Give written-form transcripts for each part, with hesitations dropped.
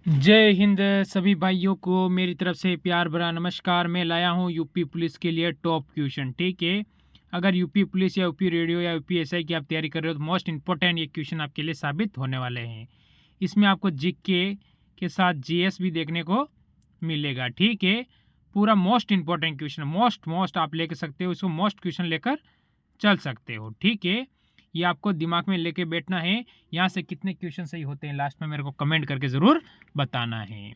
जय हिंद सभी भाइयों को मेरी तरफ से प्यार भरा नमस्कार। मैं लाया हूँ यूपी पुलिस के लिए टॉप क्वेश्चन। ठीक है, अगर यूपी पुलिस या यूपी रेडियो या यूपी एसआई की आप तैयारी कर रहे हो तो मोस्ट इंपॉर्टेंट ये क्वेश्चन आपके लिए साबित होने वाले हैं। इसमें आपको जीके के साथ जीएस भी देखने को मिलेगा। ठीक है, पूरा मोस्ट इंपॉर्टेंट क्वेश्चन, मोस्ट आप लेकर सकते हो, इसको मोस्ट क्वेश्चन लेकर चल सकते हो। ठीक है, ये आपको दिमाग में लेके बैठना है। यहाँ से कितने क्वेश्चन सही होते हैं लास्ट में मेरे को कमेंट करके ज़रूर बताना है।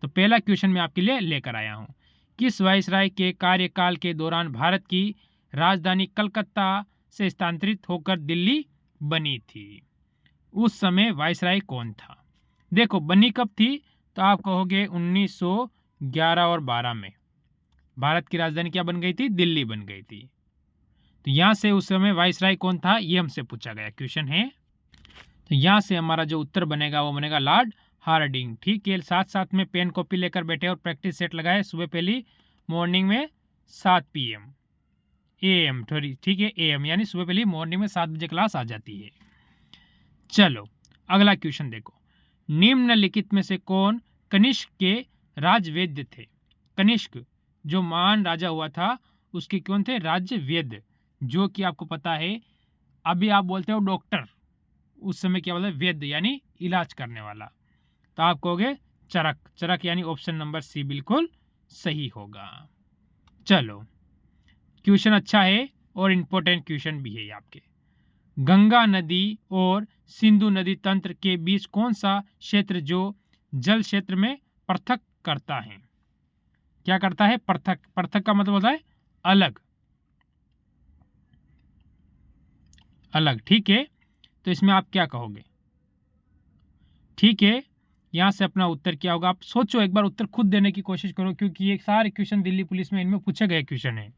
तो पहला क्वेश्चन मैं आपके लिए लेकर आया हूँ। किस वायसराय के कार्यकाल के दौरान भारत की राजधानी कलकत्ता से स्थानांतरित होकर दिल्ली बनी थी? उस समय वायसराय कौन था? देखो, बनी कब थी तो आप कहोगे 1911 और 12 में भारत की राजधानी क्या बन गई थी? दिल्ली बन गई थी। तो यहाँ से उस समय वायसराय कौन था ये हमसे पूछा गया क्वेश्चन है। तो यहाँ से हमारा जो उत्तर बनेगा वो बनेगा लॉर्ड हार्डिंग। ठीक है, साथ साथ में पेन कॉपी लेकर बैठे और प्रैक्टिस सेट लगाए सुबह पहली मॉर्निंग में 7 PM AM थोड़ी। ठीक है, AM यानी सुबह पहली मॉर्निंग में 7 बजे क्लास आ जाती है। चलो अगला क्वेश्चन देखो। निम्नलिखित में से कौन कनिष्क के राजवेद्य थे? कनिष्क जो महान राजा हुआ था उसके कौन थे? राजवेद्य, जो कि आपको पता है अभी आप बोलते हो डॉक्टर, उस समय क्या बोलते हैं? वैद्य यानी इलाज करने वाला। तो आप कहोगे चरक। चरक यानी ऑप्शन नंबर सी बिल्कुल सही होगा। चलो क्वेश्चन अच्छा है और इंपॉर्टेंट क्वेश्चन भी है आपके। गंगा नदी और सिंधु नदी तंत्र के बीच कौन सा क्षेत्र जो जल क्षेत्र में पृथक करता है? क्या करता है? पृथक। पृथक का मतलब होता है अलग अलग। ठीक है, तो इसमें आप क्या कहोगे? ठीक है, यहाँ से अपना उत्तर क्या होगा आप सोचो, एक बार उत्तर खुद देने की कोशिश करो, क्योंकि ये सारे क्वेश्चन दिल्ली पुलिस में इनमें पूछे गए क्वेश्चन है।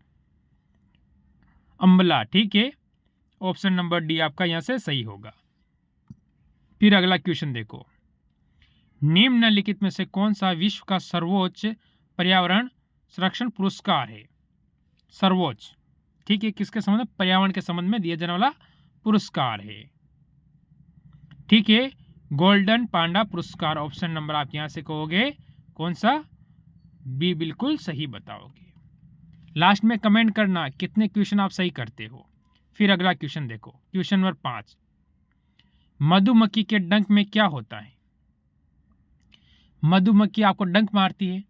अम्बला। ठीक है, ऑप्शन नंबर डी आपका यहाँ से सही होगा। फिर अगला क्वेश्चन देखो। निम्नलिखित में से कौन सा विश्व का सर्वोच्च पर्यावरण संरक्षण पुरस्कार है? सर्वोच्च। ठीक है, किसके संबंध में? पर्यावरण के संबंध में दिया जाने वाला पुरस्कार है। ठीक है, गोल्डन पांडा पुरस्कार। ऑप्शन नंबर आप यहां से कहोगे कौन सा? बी बिल्कुल सही बताओगे। लास्ट में कमेंट करना कितने क्वेश्चन आप सही करते हो। फिर अगला क्वेश्चन देखो, क्वेश्चन नंबर 5। मधुमक्खी के डंक में क्या होता है? मधुमक्खी आपको डंक मारती है,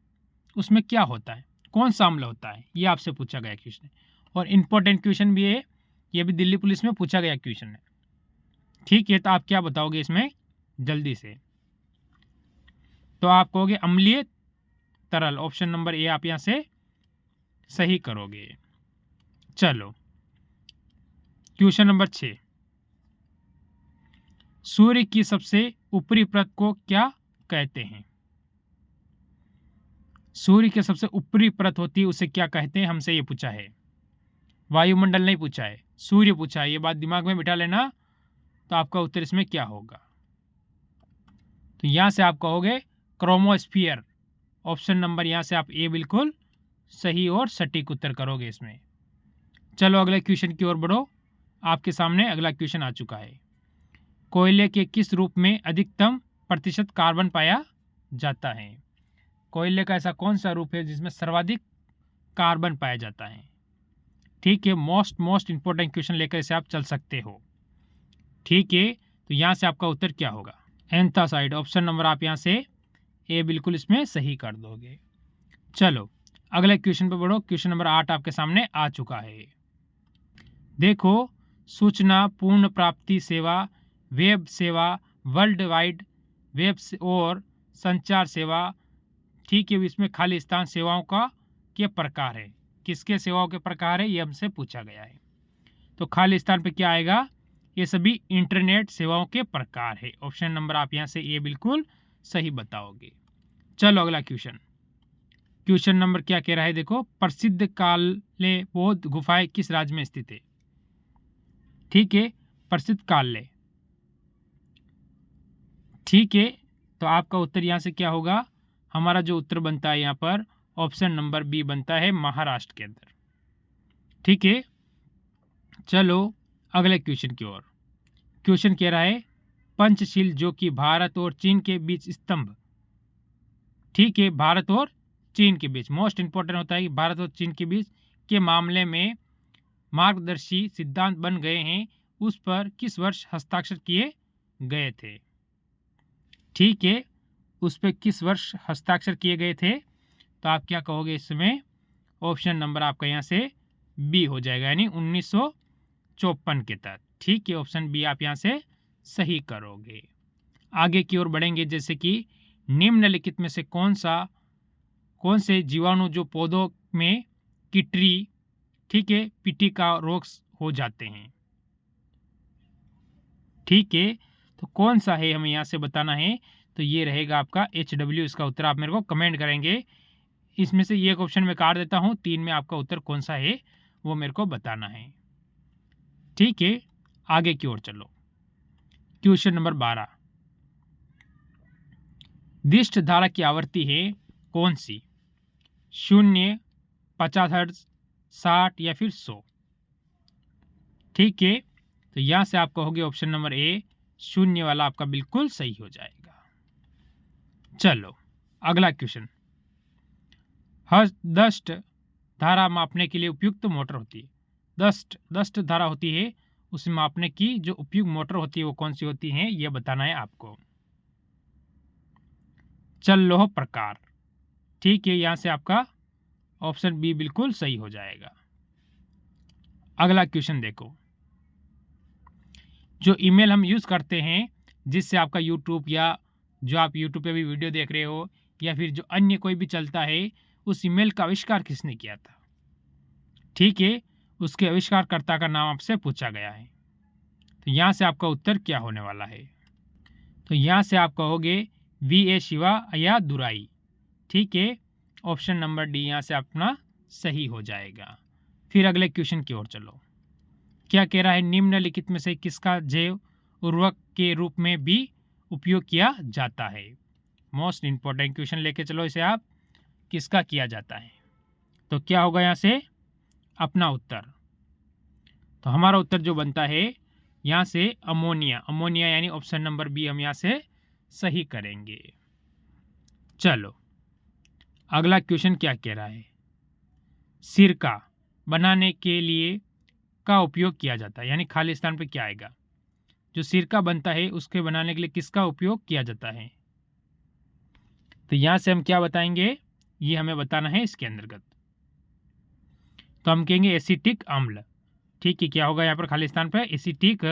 उसमें क्या होता है? कौन सा अम्ल होता है? ये आपसे पूछा गया क्वेश्चन है और इंपॉर्टेंट क्वेश्चन भी है, ये भी दिल्ली पुलिस में पूछा गया क्वेश्चन है। ठीक है, तो आप क्या बताओगे इसमें जल्दी से? तो आप कहोगे अम्लीय तरल। ऑप्शन नंबर ए आप यहां से सही करोगे। चलो क्वेश्चन नंबर 6। सूर्य की सबसे ऊपरी परत को क्या कहते हैं? सूर्य की सबसे ऊपरी परत होती है उसे क्या कहते हैं? हमसे ये पूछा है, वायुमंडल नहीं पूछा है, सूर्य पूछा है। ये बात दिमाग में बिठा लेना। तो आपका उत्तर इसमें क्या होगा? तो यहां से आप कहोगे क्रोमोस्फियर। ऑप्शन नंबर यहां से आप ए बिल्कुल सही और सटीक उत्तर करोगे इसमें। चलो अगले क्वेश्चन की ओर बढ़ो। आपके सामने अगला क्वेश्चन आ चुका है। कोयले के किस रूप में अधिकतम प्रतिशत कार्बन पाया जाता है? कोयले का ऐसा कौन सा रूप है जिसमें सर्वाधिक कार्बन पाया जाता है? ठीक है, मोस्ट इंपॉर्टेंट क्वेश्चन लेकर इसे आप चल सकते हो। ठीक है, तो यहां से आपका उत्तर क्या होगा? एंथासाइड। ऑप्शन नंबर आप यहां से ए बिल्कुल इसमें सही कर दोगे। चलो अगले क्वेश्चन पे बढ़ो। क्वेश्चन नंबर 8 आपके सामने आ चुका है। देखो, सूचना पूर्ण प्राप्ति सेवा, वेब सेवा, वर्ल्ड वाइड वेब और संचार सेवा। ठीक है, इसमें खाली स्थान सेवाओं का के प्रकार है। किसके सेवाओं के प्रकार है ये हमसे पूछा गया है। तो खाली स्थान पे क्या आएगा? ये सभी इंटरनेट सेवाओं के प्रकार है। ऑप्शन नंबर आप यहां से ए बिल्कुल सही बताओगे। चलो अगला क्वेश्चन। क्वेश्चन नंबर क्या कह रहा है देखो। प्रसिद्ध काले बौद्ध गुफाएं किस राज्य में स्थित है? ठीक है, प्रसिद्ध काले। ठीक है, तो आपका उत्तर यहां से क्या होगा? हमारा जो उत्तर बनता है यहां पर ऑप्शन नंबर बी बनता है, महाराष्ट्र के अंदर। ठीक है, चलो अगले क्वेश्चन की ओर। क्वेश्चन कह रहा है पंचशील जो कि भारत और चीन के बीच स्तंभ ठीक है, भारत और चीन के बीच। मोस्ट इंपॉर्टेंट होता है कि भारत और चीन के बीच के मामले में मार्गदर्शी सिद्धांत बन गए हैं, उस पर किस वर्ष हस्ताक्षर किए गए थे। ठीक है, उस पर किस वर्ष हस्ताक्षर किए गए थे, तो आप क्या कहोगे इसमें? ऑप्शन नंबर आपका यहाँ से बी हो जाएगा, यानी 1954 के तहत। ठीक है, ऑप्शन बी आप यहाँ से सही करोगे। आगे की ओर बढ़ेंगे, जैसे कि निम्नलिखित में से कौन से जीवाणु जो पौधों में किटरी, ठीक है, पिटी का रोग हो जाते हैं। ठीक है, तो कौन सा है हमें यहाँ से बताना है, तो ये रहेगा आपका HW। इसका उत्तर आप मेरे को कमेंट करेंगे। इसमें से एक ऑप्शन में काट देता हूँ, 3 में आपका उत्तर कौन सा है वो मेरे को बताना है। ठीक है, आगे की ओर चलो। क्वेश्चन नंबर 12, दिष्ट धारा की आवृत्ति है कौन सी? 0, 50 हर्ट्ज, 60 या फिर 100। ठीक है, तो यहां से आप कहोगे ऑप्शन नंबर ए, 0 वाला आपका बिल्कुल सही हो जाएगा। चलो अगला क्वेश्चन। दष्ट धारा मापने के लिए उपयुक्त मोटर होती है। दष्ट धारा होती है, उसे मापने की जो उपयुक्त मोटर होती है वो कौन सी होती है, यह बताना है आपको। चल्लोह प्रकार। ठीक है, यहां से आपका ऑप्शन बी बिल्कुल सही हो जाएगा। अगला क्वेश्चन देखो। जो ईमेल हम यूज करते हैं, जिससे आपका यूट्यूब या जो आप यूट्यूब पे भी वीडियो देख रहे हो या फिर जो अन्य कोई भी चलता है, उस ईमेल का आविष्कार किसने किया था? ठीक है, उसके आविष्कारकर्ता का नाम आपसे पूछा गया है। तो यहाँ से आपका उत्तर क्या होने वाला है? तो यहाँ से आप कहोगे VA शिवा या दुराई। ठीक है, ऑप्शन नंबर डी यहाँ से अपना सही हो जाएगा। फिर अगले क्वेश्चन की ओर चलो। क्या कह रहा है? निम्नलिखित में से किसका जैव उर्वरक के रूप में भी उपयोग किया जाता है? मोस्ट इंपॉर्टेंट क्वेश्चन लेके चलो इसे आप। किसका किया जाता है? तो क्या होगा यहाँ से अपना उत्तर? तो हमारा उत्तर जो बनता है यहाँ से अमोनिया, यानी ऑप्शन नंबर बी हम यहाँ से सही करेंगे। चलो अगला क्वेश्चन क्या कह रहा है? सिरका बनाने के लिए का उपयोग किया जाता है, यानी खाली स्थान पे क्या आएगा? जो सिरका बनता है उसके बनाने के लिए किसका उपयोग किया जाता है? तो यहां से हम क्या बताएंगे, ये हमें बताना है इसके अंतर्गत। तो हम कहेंगे एसिटिक अम्ल। ठीक है, क्या होगा यहाँ पर खाली स्थान पर? एसिटिक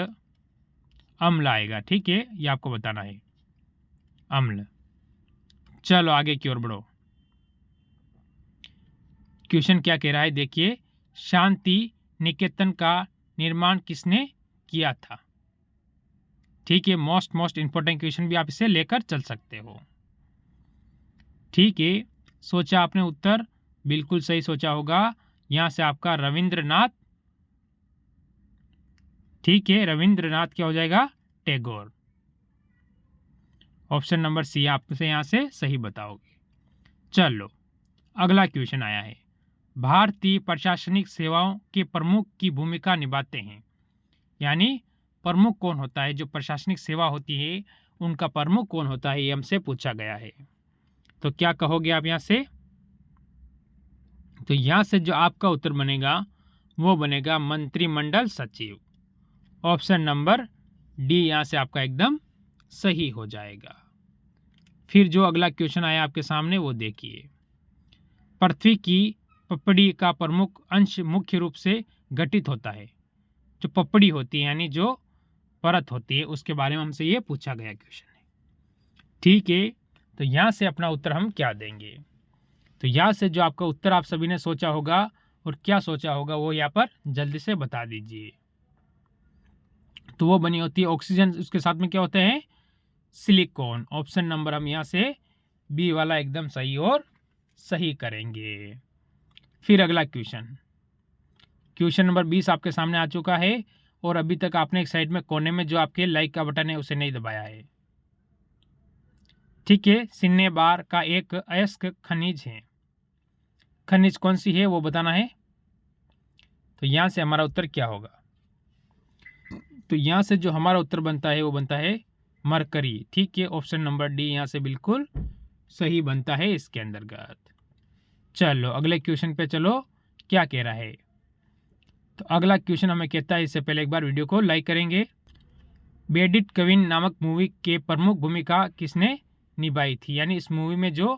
अम्ल आएगा। ठीक है, ये आपको बताना है, अम्ल। चलो आगे की ओर बढ़ो। क्वेश्चन क्या कह रहा है देखिए। शांति निकेतन का निर्माण किसने किया था? ठीक है, मोस्ट इंपॉर्टेंट क्वेश्चन भी आप इसे लेकर चल सकते हो। ठीक है, सोचा आपने उत्तर बिल्कुल सही सोचा होगा। यहां से आपका रविंद्रनाथ। ठीक है, रविंद्रनाथ क्या हो जाएगा? टैगोर। ऑप्शन नंबर सी आपसे यहां से सही बताओगे। चलो अगला क्वेश्चन आया है। भारतीय प्रशासनिक सेवाओं के प्रमुख की भूमिका निभाते हैं, यानी प्रमुख कौन होता है? जो प्रशासनिक सेवा होती है उनका प्रमुख कौन होता है, ये हमसे पूछा गया है। तो क्या कहोगे आप यहाँ से? तो यहाँ से जो आपका उत्तर बनेगा वो बनेगा मंत्रिमंडल सचिव। ऑप्शन नंबर डी यहाँ से आपका एकदम सही हो जाएगा। फिर जो अगला क्वेश्चन आया आपके सामने वो देखिए। पृथ्वी की पपड़ी का प्रमुख अंश मुख्य रूप से गठित होता है। जो पपड़ी होती है यानी जो परत होती है, उसके बारे में हमसे ये पूछा गया क्वेश्चन है। ठीक है, तो यहाँ से अपना उत्तर हम क्या देंगे? तो यहाँ से जो आपका उत्तर आप सभी ने सोचा होगा और क्या सोचा होगा वो यहाँ पर जल्दी से बता दीजिए। तो वो बनी होती है ऑक्सीजन, उसके साथ में क्या होते हैं? सिलिकॉन। ऑप्शन नंबर हम यहाँ से बी वाला एकदम सही और सही करेंगे। फिर अगला क्वेश्चन नंबर 20 आपके सामने आ चुका है और अभी तक आपने एक साइड में कोने में जो आपके लाइक का बटन है उसे नहीं दबाया है। ठीक है, सिन्नेबार का एक अयस्क खनिज है। खनिज कौन सी है वो बताना है। तो यहां से हमारा उत्तर क्या होगा? तो यहां से जो हमारा उत्तर बनता है वो बनता है मरकरी। ठीक है, ऑप्शन नंबर डी यहां से बिल्कुल सही बनता है इसके अंतर्गत। चलो अगले क्वेश्चन पे चलो, क्या कह रहा है। तो अगला क्वेश्चन हमें कहता है, इससे पहले एक बार वीडियो को लाइक करेंगे। बेडिट कविन नामक मूवी के प्रमुख भूमिका किसने निभाई थी, यानी इस मूवी में जो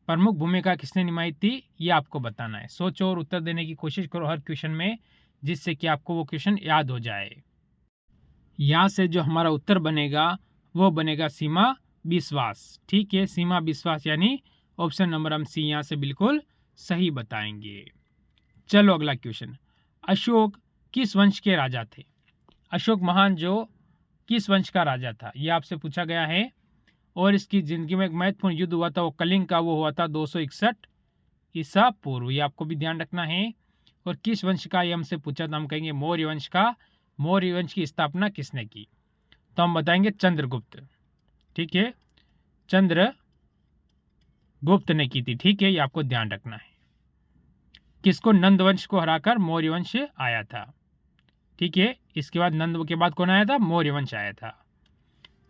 प्रमुख भूमिका किसने निभाई थी ये आपको बताना है। सोचो और उत्तर देने की कोशिश करो हर क्वेश्चन में, जिससे कि आपको वो क्वेश्चन याद हो जाए। यहाँ से जो हमारा उत्तर बनेगा वो बनेगा सीमा विश्वास। ठीक है, सीमा विश्वास यानी ऑप्शन नंबर हम सी यहाँ से बिल्कुल सही बताएंगे। चलो अगला क्वेश्चन, अशोक किस वंश के राजा थे। अशोक महान जो किस वंश का राजा था ये आपसे पूछा गया है। और इसकी ज़िंदगी में एक महत्वपूर्ण युद्ध हुआ था, वो कलिंग का, वो हुआ था 261 ईसा पूर्व, ये आपको भी ध्यान रखना है। और किस वंश का ये हमसे पूछा था, हम कहेंगे मौर्य वंश का। मौर्य वंश की स्थापना किसने की, तो हम बताएंगे चंद्रगुप्त। ठीक है, चंद्रगुप्त ने की थी। ठीक है, ये आपको ध्यान रखना है। किसको, नंद वंश को हराकर मौर्य वंश आया था। ठीक है, इसके बाद नंद के बाद कौन आया था, मौर्य वंश आया था।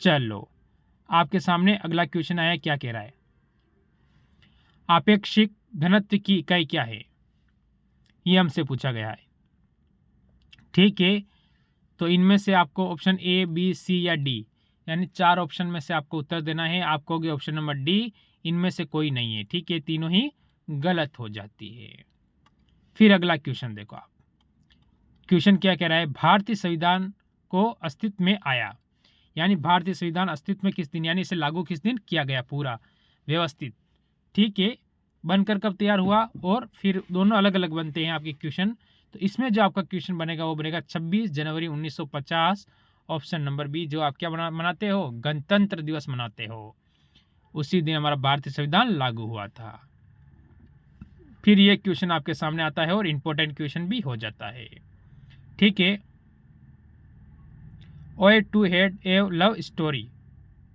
चलो आपके सामने अगला क्वेश्चन आया, क्या कह रहा है। आपेक्षिक घनत्व की इकाई क्या है, ये हमसे पूछा गया है। ठीक है, तो इनमें से आपको ऑप्शन ए, बी, सी या डी, यानी 4 ऑप्शन में से आपको उत्तर देना है। आप कहोगे ऑप्शन नंबर डी, इनमें से कोई नहीं है। ठीक है, तीनों ही गलत हो जाती है। फिर अगला क्वेश्चन देखो आप, क्वेश्चन क्या कह रहा है। भारतीय संविधान को अस्तित्व में आया, यानी भारतीय संविधान अस्तित्व में किस दिन, यानी इसे लागू किस दिन किया गया पूरा व्यवस्थित। ठीक है, बनकर कब तैयार हुआ, और फिर दोनों अलग अलग बनते हैं आपके क्वेश्चन। तो इसमें जो आपका क्वेश्चन बनेगा वो बनेगा 26 जनवरी 1950, ऑप्शन नंबर बी। जो आप क्या मनाते हो, गणतंत्र दिवस मनाते हो, उसी दिन हमारा भारतीय संविधान लागू हुआ था। फिर ये क्वेश्चन आपके सामने आता है और इंपॉर्टेंट क्वेश्चन भी हो जाता है। ठीक है, ओए to head a love story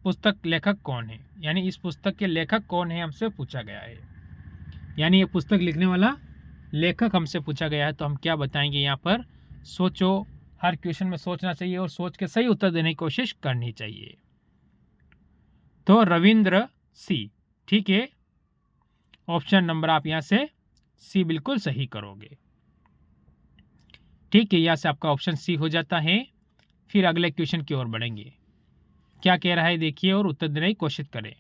पुस्तक लेखक कौन है, यानी इस पुस्तक के लेखक कौन है हमसे पूछा गया है, यानी ये पुस्तक लिखने वाला लेखक हमसे पूछा गया है। तो हम क्या बताएंगे यहाँ पर, सोचो, हर क्वेश्चन में सोचना चाहिए और सोच के सही उत्तर देने की कोशिश करनी चाहिए। तो रविंद्र सी। ठीक है, ऑप्शन नंबर आप यहाँ से सी बिल्कुल सही करोगे। ठीक है, यहाँ से आपका ऑप्शन सी हो जाता है। फिर अगले क्वेश्चन की ओर बढ़ेंगे, क्या कह रहा है देखिए और उत्तर देने की कोशिश करें।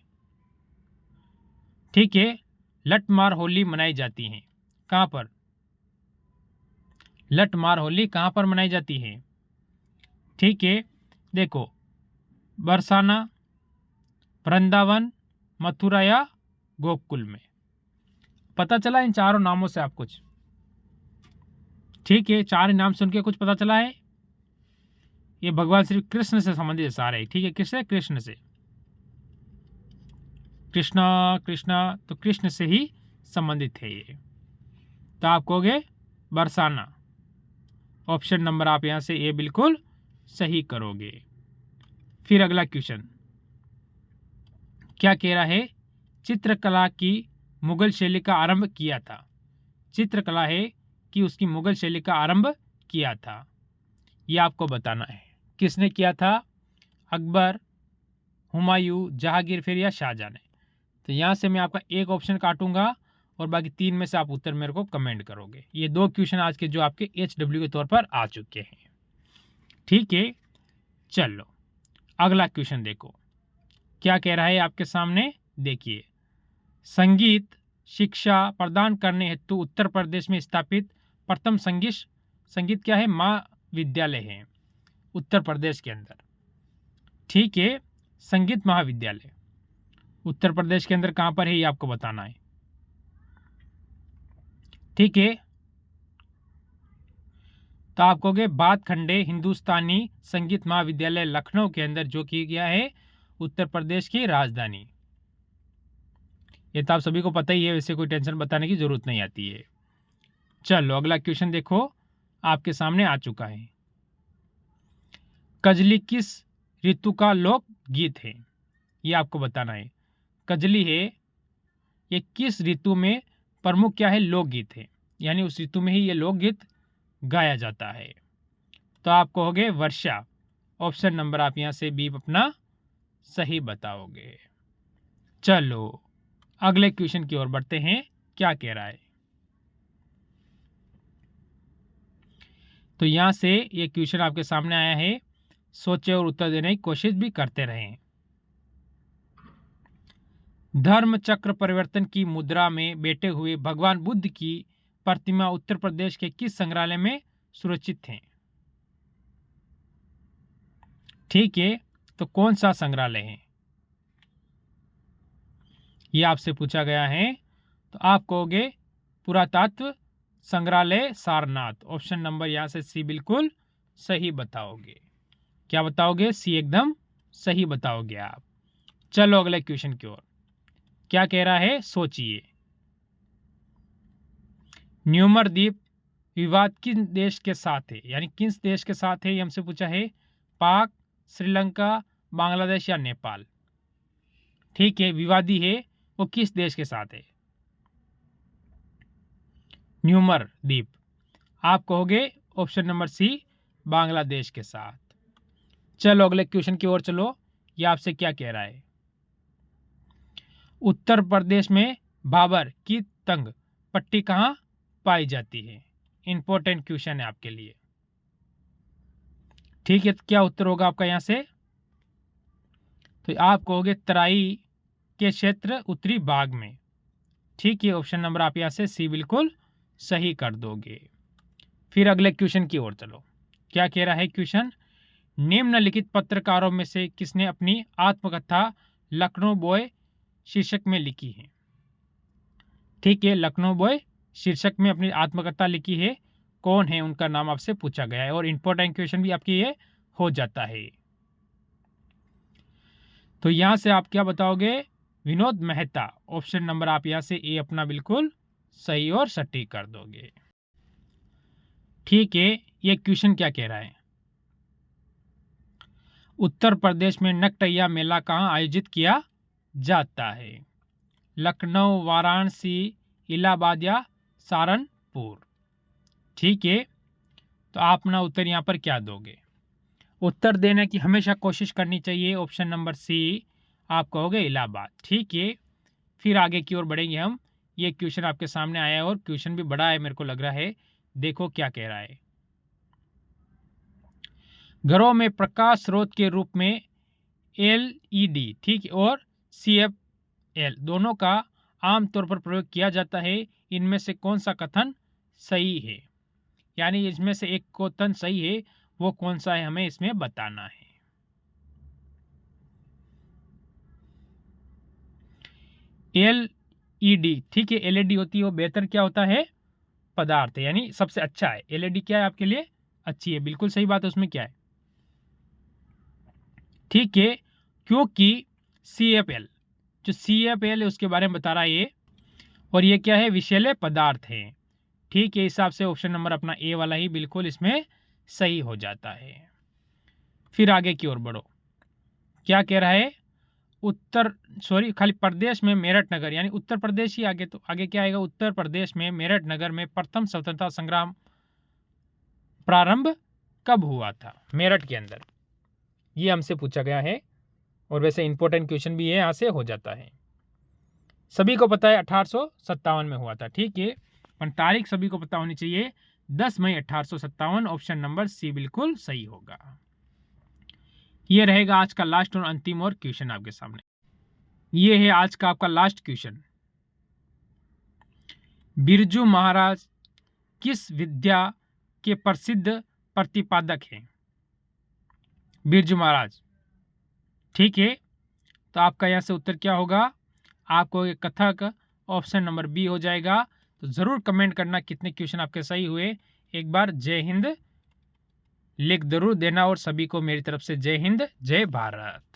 ठीक है, लठमार होली मनाई जाती है, कहाँ पर, लठमार होली कहाँ पर मनाई जाती है। ठीक है, देखो, बरसाना, वृंदावन, मथुरा या गोकुल में। पता चला इन चारों नामों से आप कुछ। ठीक है, 4 नाम सुन के कुछ पता चला है। ये भगवान श्री कृष्ण से संबंधित सारे हैं। ठीक है, किससे, कृष्ण से, कृष्णा कृष्णा, तो कृष्ण से ही संबंधित है ये। तो आप कहोगे बरसाना, ऑप्शन नंबर आप यहां से ए बिल्कुल सही करोगे। फिर अगला क्वेश्चन क्या कह रहा है, चित्रकला की मुगल शैली का आरंभ किया था। चित्रकला है कि उसकी मुगल शैली का आरंभ किया था, यह आपको बताना है। किसने किया था, अकबर, हुमायूं, जहांगीर फिर या शाहजहां ने। तो यहाँ से मैं आपका एक ऑप्शन काटूंगा और बाकी 3 में से आप उत्तर मेरे को कमेंट करोगे। ये 2 क्वेश्चन आज के जो आपके HW के तौर पर आ चुके हैं। ठीक है, चलो अगला क्वेश्चन देखो क्या कह रहा है आपके सामने। देखिए, संगीत शिक्षा प्रदान करने हेतु उत्तर प्रदेश में स्थापित प्रथम संगीत क्या है, महाविद्यालय है उत्तर प्रदेश के अंदर। ठीक है, संगीत महाविद्यालय उत्तर प्रदेश के अंदर कहां पर है ये आपको बताना है। ठीक है, तो आप कहोगे भातखंडे हिंदुस्तानी संगीत महाविद्यालय लखनऊ के अंदर, जो कि गया है उत्तर प्रदेश की राजधानी। ये तो आप सभी को पता ही है, वैसे कोई टेंशन बताने की जरूरत नहीं आती है। चलो अगला क्वेश्चन देखो आपके सामने आ चुका है। कजली किस ऋतु का लोक गीत है, ये आपको बताना है। कजली है ये किस ऋतु में प्रमुख क्या है, लोकगीत है, यानी उस ऋतु में ही ये लोकगीत गाया जाता है। तो आप कहोगे वर्षा, ऑप्शन नंबर आप यहां से बी अपना सही बताओगे। चलो अगले क्वेश्चन की ओर बढ़ते हैं, क्या कह रहा है। तो यहां से ये क्वेश्चन आपके सामने आया है, सोचे और उत्तर देने की कोशिश भी करते रहें। धर्म चक्र परिवर्तन की मुद्रा में बैठे हुए भगवान बुद्ध की प्रतिमा उत्तर प्रदेश के किस संग्रहालय में सुरक्षित है। ठीक है, तो कौन सा संग्रहालय है ये आपसे पूछा गया है। तो आप कहोगे पुरातत्व संग्रहालय सारनाथ। ऑप्शन नंबर यहां से सी बिल्कुल सही बताओगे। क्या बताओगे? सी एकदम सही बताओगे आप। चलो अगले क्वेश्चन की ओर, क्या कह रहा है सोचिए। न्यूमर द्वीप विवाद किन देश के साथ है, यानी किस देश के साथ है, ये हमसे पूछा है। पाक, श्रीलंका, बांग्लादेश या नेपाल। ठीक है, विवादी है वो किस देश के साथ है? न्यूमर द्वीप। आप कहोगे ऑप्शन नंबर सी बांग्लादेश के साथ। चलो अगले क्वेश्चन की ओर चलो, ये आपसे क्या कह रहा है। उत्तर प्रदेश में बाबर की तंग पट्टी कहां पाई जाती है। इंपॉर्टेंट क्वेश्चन है आपके लिए। ठीक है, तो क्या उत्तर होगा आपका यहां से? तो आप कहोगे तराई के क्षेत्र उत्तरी भाग में। ठीक है, ऑप्शन नंबर आप यहां से सी बिल्कुल सही कर दोगे। फिर अगले क्वेश्चन की ओर चलो, क्या कह रहा है क्वेश्चन। निम्नलिखित पत्रकारों में से किसने अपनी आत्मकथा लखनऊ बॉय शीर्षक में लिखी है। ठीक है, लखनऊ बॉय शीर्षक में अपनी आत्मकथा लिखी है, कौन है उनका नाम आपसे पूछा गया है। और इंपॉर्टेंट क्वेश्चन भी आपके ये हो जाता है। तो यहां से आप क्या बताओगे? विनोद मेहता। ऑप्शन नंबर आप यहां से ए अपना बिल्कुल सही और सटीक कर दोगे। ठीक है, ये क्वेश्चन क्या कह रहा है। उत्तर प्रदेश में नकटैया मेला कहां आयोजित किया जाता है। लखनऊ, वाराणसी, इलाहाबाद या सहारनपुर। ठीक है, तो आप अपना उत्तर यहां पर क्या दोगे? उत्तर देने की हमेशा कोशिश करनी चाहिए। ऑप्शन नंबर सी आप कहोगे इलाहाबाद। ठीक है, फिर आगे की ओर बढ़ेंगे हम। ये क्वेश्चन आपके सामने आया है और क्वेश्चन भी बड़ा है मेरे को लग रहा है। देखो क्या कह रहा है। घरों में प्रकाश स्रोत के रूप में LED, ठीक है, और CFL दोनों का आमतौर पर प्रयोग किया जाता है। इनमें से कौन सा कथन सही है, यानी इसमें से एक कथन सही है, वो कौन सा है हमें इसमें बताना है। LED, ठीक है, LED होती है वो बेहतर क्या होता है पदार्थ है, यानी सबसे अच्छा है। LED क्या है आपके लिए अच्छी है, बिल्कुल सही बात है। उसमें क्या है? ठीक है, क्योंकि CFL जो CFL है उसके बारे में बता रहा है ये, और ये क्या है विषैले पदार्थ है। ठीक है, हिसाब से ऑप्शन नंबर अपना ए वाला ही बिल्कुल इसमें सही हो जाता है। फिर आगे की ओर बढ़ो, क्या कह रहा है। खाली प्रदेश में मेरठ नगर, यानी उत्तर प्रदेश ही आगे, तो आगे क्या आएगा। उत्तर प्रदेश में मेरठ नगर में प्रथम स्वतंत्रता संग्राम प्रारंभ कब हुआ था मेरठ के अंदर, ये हमसे पूछा गया है। और वैसे इंपॉर्टेंट क्वेश्चन भी है, यहां से हो जाता है। सभी को पता है 1857 में हुआ था। ठीक है, पर तारीख सभी को पता होनी चाहिए, 10 मई 1857। ऑप्शन नंबर सी बिल्कुल सही होगा। ये रहेगा आज का लास्ट और अंतिम और क्वेश्चन आपके सामने। ये है आज का आपका लास्ट क्वेश्चन। बिरजू महाराज किस विद्या के प्रसिद्ध प्रतिपादक हैं। बिरजू महाराज। ठीक है, तो आपका यहां से उत्तर क्या होगा। आपको एक कथक, ऑप्शन नंबर बी हो जाएगा। तो जरूर कमेंट करना कितने क्वेश्चन आपके सही हुए। एक बार जय हिंद लिख जरूर देना, और सभी को मेरी तरफ से जय हिंद जय भारत।